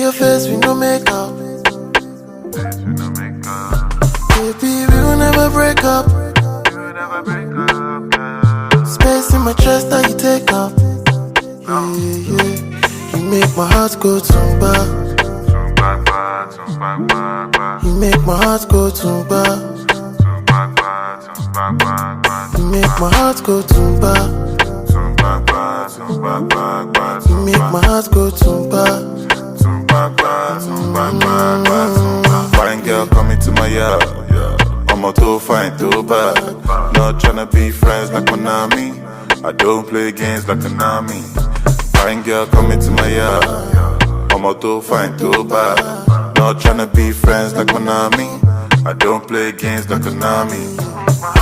your face, we no make up. Baby, we will never break up. Space in my chest that you take up. Yeah, yeah. You make my heart go tumba. You make my heart go tumba. You make my heart go tumba. You make my heart go tumba. Fine girl coming to my yard. I'm a too fine, too bad. Not tryna be friends like Konami. I don't play games like Konami. Fine girl coming to my yard. I'm a too fine, too bad. Not tryna be friends like Konami. I don't play games like Konami.